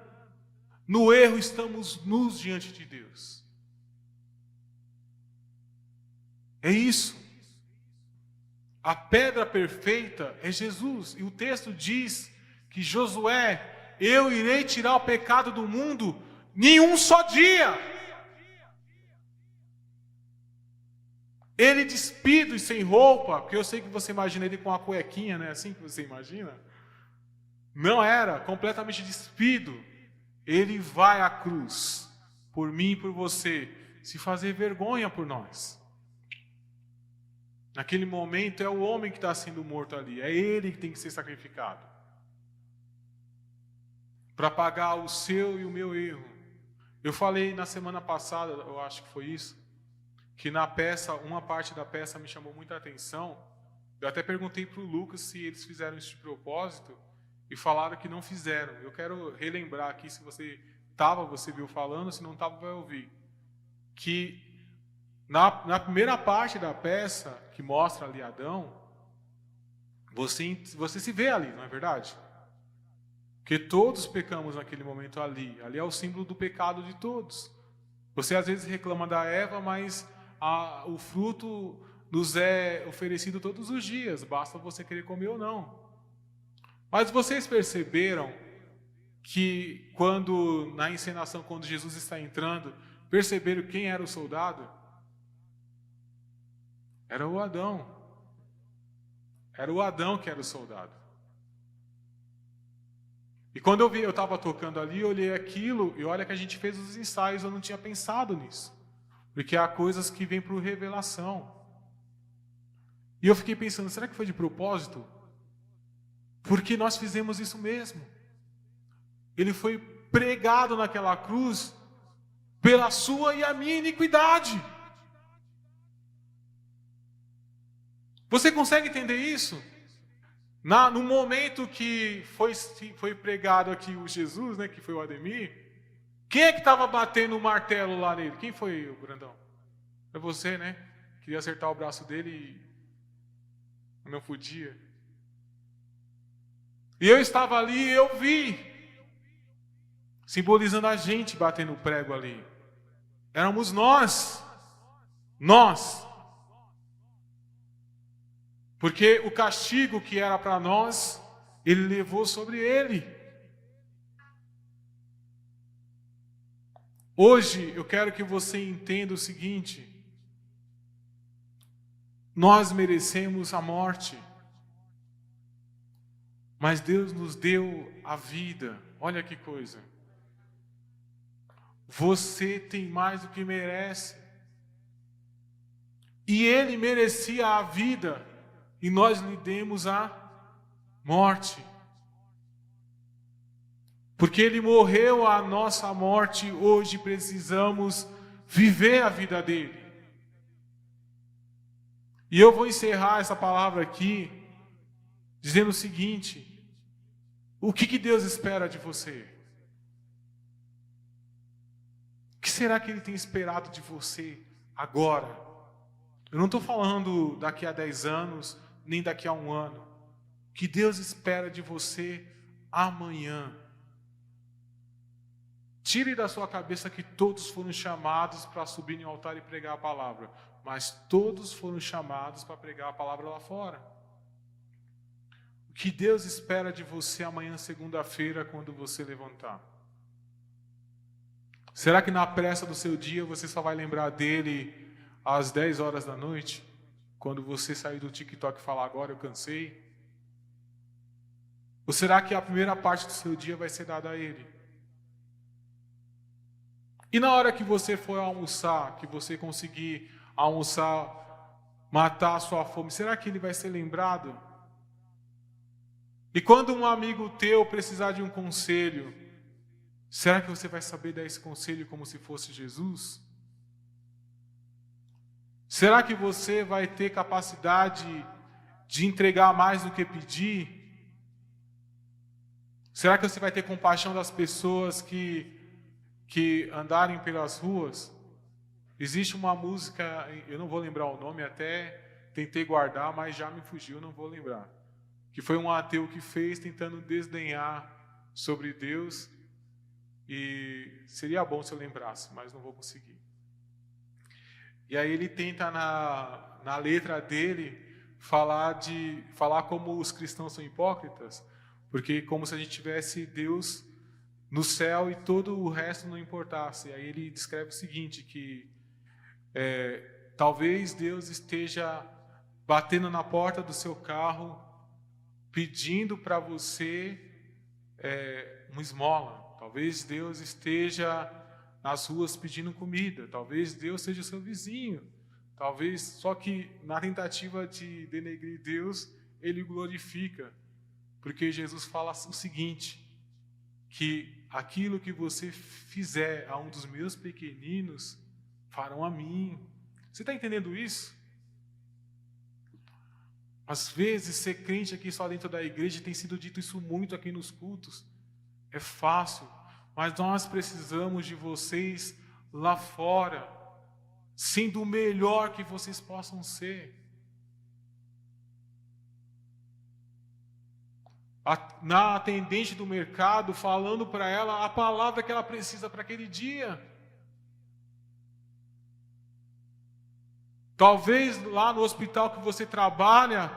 No erro estamos nus diante de Deus. É isso. A pedra perfeita é Jesus. E o texto diz que Josué, eu irei tirar o pecado do mundo em um só dia. Ele despido e sem roupa, porque eu sei que você imagina ele com uma cuequinha, né? Assim que você imagina. Não era, completamente despido. Ele vai à cruz, por mim e por você, se fazer vergonha por nós. Naquele momento é o homem que está sendo morto ali, é ele que tem que ser sacrificado. Para pagar o seu e o meu erro. Eu falei na semana passada, eu acho que foi isso, que na peça, uma parte da peça me chamou muita atenção. Eu até perguntei para o Lucas se eles fizeram isso de propósito e falaram que não fizeram. Eu quero relembrar aqui, se você estava, você viu falando, se não estava, vai ouvir. Que na primeira parte da peça, que mostra ali Adão, você se vê ali, não é verdade? Porque todos pecamos naquele momento ali. Ali é o símbolo do pecado de todos. Você às vezes reclama da Eva, mas o fruto nos é oferecido todos os dias. Basta você querer comer ou não. Mas vocês perceberam que na encenação, quando Jesus está entrando, perceberam quem era o soldado? Era o Adão. Era o Adão que era o soldado. E quando eu estava tocando ali, eu olhei aquilo, e olha que a gente fez os ensaios, eu não tinha pensado nisso. Porque há coisas que vêm por revelação. E eu fiquei pensando, será que foi de propósito? Porque nós fizemos isso mesmo. Ele foi pregado naquela cruz pela sua e a minha iniquidade. Você consegue entender isso? No momento que foi pregado aqui o Jesus, né, que foi o Ademir, quem é que estava batendo o martelo lá nele? Quem foi o grandão? É você, né? Queria acertar o braço dele e não podia. E eu estava ali e eu vi, simbolizando a gente batendo o prego ali. Éramos nós. Nós. Porque o castigo que era para nós, ele levou sobre ele. Hoje eu quero que você entenda o seguinte: nós merecemos a morte, mas Deus nos deu a vida. Olha que coisa. Você tem mais do que merece. E ele merecia a vida, e nós lhe demos a morte. Porque ele morreu a nossa morte, hoje precisamos viver a vida dele. E eu vou encerrar essa palavra aqui dizendo o seguinte: o que Deus espera de você? O que será que ele tem esperado de você agora? Eu não estou falando daqui a 10 anos, nem daqui a 1 ano. O que Deus espera de você amanhã? Tire da sua cabeça que todos foram chamados para subir no altar e pregar a palavra, mas todos foram chamados para pregar a palavra lá fora. O que Deus espera de você amanhã, segunda-feira, quando você levantar? Será que na pressa do seu dia você só vai lembrar dele às 10 horas da noite? Quando você sair do TikTok e falar, agora eu cansei? Ou será que a primeira parte do seu dia vai ser dada a ele? E na hora que você for almoçar, que você conseguir almoçar, matar a sua fome, será que ele vai ser lembrado? E quando um amigo teu precisar de um conselho, será que você vai saber dar esse conselho como se fosse Jesus? Será que você vai ter capacidade de entregar mais do que pedir? Será que você vai ter compaixão das pessoas que andarem pelas ruas? Existe uma música, eu não vou lembrar o nome até, tentei guardar, mas já me fugiu, não vou lembrar. Que foi um ateu que fez tentando desdenhar sobre Deus, e seria bom se eu lembrasse, mas não vou conseguir. E aí ele tenta na letra dele falar como os cristãos são hipócritas, porque como se a gente tivesse Deus no céu e todo o resto não importasse. E aí ele descreve o seguinte, que talvez Deus esteja batendo na porta do seu carro, pedindo para você uma esmola. Talvez Deus esteja nas ruas pedindo comida. Talvez Deus seja o seu vizinho. Talvez, só que na tentativa de denegrir Deus, ele glorifica. Porque Jesus fala o seguinte, que aquilo que você fizer a um dos meus pequeninos, farão a mim. Você está entendendo isso? Às vezes, ser crente aqui só dentro da igreja, tem sido dito isso muito aqui nos cultos. É fácil, mas nós precisamos de vocês lá fora, sendo o melhor que vocês possam ser. Na atendente do mercado, falando para ela a palavra que ela precisa para aquele dia. Talvez lá no hospital que você trabalha,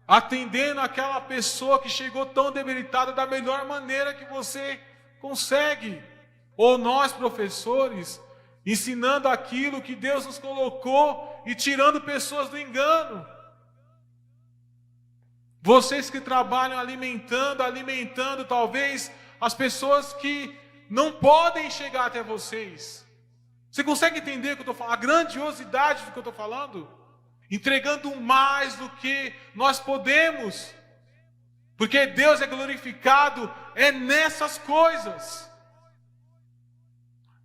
atendendo aquela pessoa que chegou tão debilitada da melhor maneira que você consegue. Ou nós, professores, ensinando aquilo que Deus nos colocou e tirando pessoas do engano. Vocês que trabalham alimentando talvez as pessoas que não podem chegar até vocês. Você consegue entender o que eu estou falando? A grandiosidade do que eu estou falando? Entregando mais do que nós podemos. Porque Deus é glorificado nessas coisas.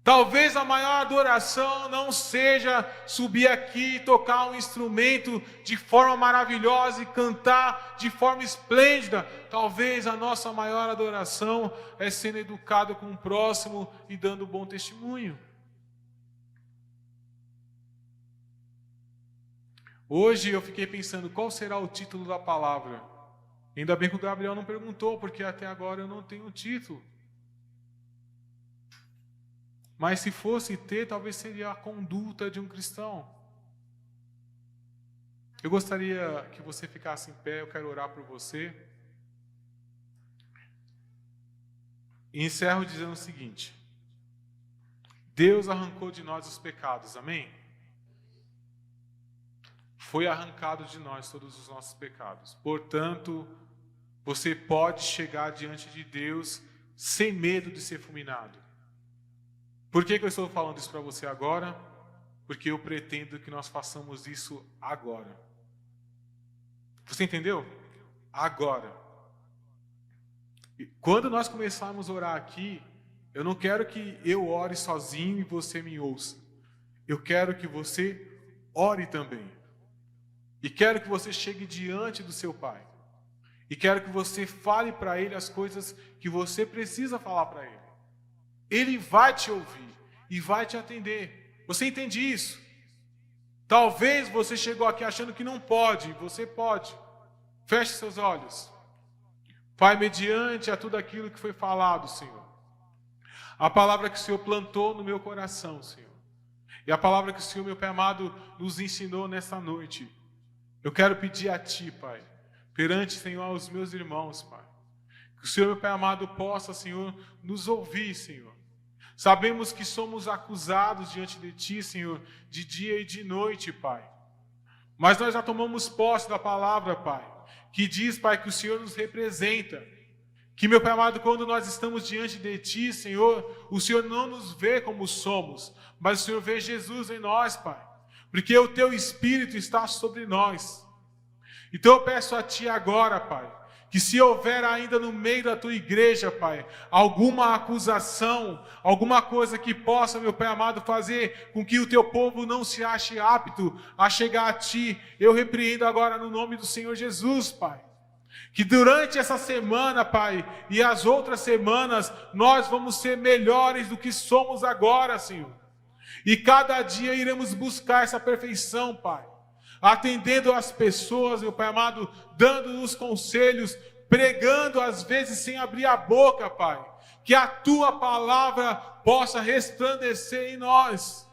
Talvez a maior adoração não seja subir aqui e tocar um instrumento de forma maravilhosa e cantar de forma esplêndida. Talvez a nossa maior adoração é sendo educado com o próximo e dando bom testemunho. Hoje eu fiquei pensando qual será o título da palavra. Ainda bem que o Gabriel não perguntou, porque até agora eu não tenho título. Mas se fosse ter, talvez seria a conduta de um cristão. Eu gostaria que você ficasse em pé, eu quero orar por você. E encerro dizendo o seguinte: Deus arrancou de nós os pecados, amém? Foi arrancado de nós todos os nossos pecados. Portanto, você pode chegar diante de Deus sem medo de ser fulminado. Por que eu estou falando isso para você agora? Porque eu pretendo que nós façamos isso agora. Você entendeu? Agora. E quando nós começarmos a orar aqui, eu não quero que eu ore sozinho e você me ouça. Eu quero que você ore também. E quero que você chegue diante do seu Pai. E quero que você fale para Ele as coisas que você precisa falar para Ele. Ele vai te ouvir e vai te atender. Você entende isso? Talvez você chegou aqui achando que não pode. Você pode. Feche seus olhos. Pai, mediante a tudo aquilo que foi falado, Senhor. A palavra que o Senhor plantou no meu coração, Senhor. E a palavra que o Senhor, meu Pai amado, nos ensinou nessa noite. Eu quero pedir a Ti, Pai, perante, Senhor, aos meus irmãos, Pai. Que o Senhor, meu Pai amado, possa, Senhor, nos ouvir, Senhor. Sabemos que somos acusados diante de Ti, Senhor, de dia e de noite, Pai. Mas nós já tomamos posse da palavra, Pai, que diz, Pai, que o Senhor nos representa. Que, meu Pai amado, quando nós estamos diante de Ti, Senhor, o Senhor não nos vê como somos, mas o Senhor vê Jesus em nós, Pai. Porque o Teu Espírito está sobre nós. Então eu peço a Ti agora, Pai, que se houver ainda no meio da Tua igreja, Pai, alguma acusação, alguma coisa que possa, meu Pai amado, fazer com que o Teu povo não se ache apto a chegar a Ti, eu repreendo agora no nome do Senhor Jesus, Pai. Que durante essa semana, Pai, e as outras semanas, nós vamos ser melhores do que somos agora, Senhor. E cada dia iremos buscar essa perfeição, Pai. atendendo as pessoas, meu Pai amado, dando-nos conselhos, pregando às vezes sem abrir a boca, Pai. Que a Tua palavra possa resplandecer em nós.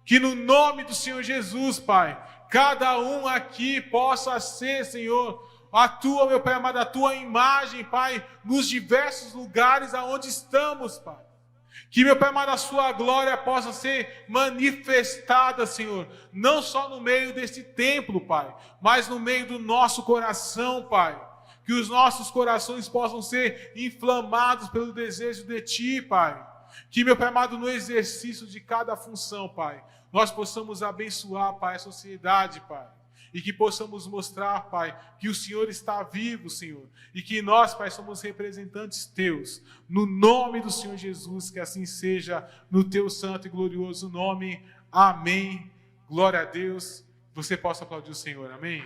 Que no nome do Senhor Jesus, Pai, cada um aqui possa ser, Senhor, a Tua, meu Pai amado, a Tua imagem, Pai, nos diversos lugares aonde estamos, Pai. Que, meu Pai amado, a Sua glória possa ser manifestada, Senhor, não só no meio deste templo, Pai, mas no meio do nosso coração, Pai. Que os nossos corações possam ser inflamados pelo desejo de Ti, Pai. Que, meu Pai amado, no exercício de cada função, Pai, nós possamos abençoar, Pai, a sociedade, Pai. E que possamos mostrar, Pai, que o Senhor está vivo, Senhor. E que nós, Pai, somos representantes Teus. No nome do Senhor Jesus, que assim seja, no Teu santo e glorioso nome. Amém. Glória a Deus. Você possa aplaudir o Senhor. Amém.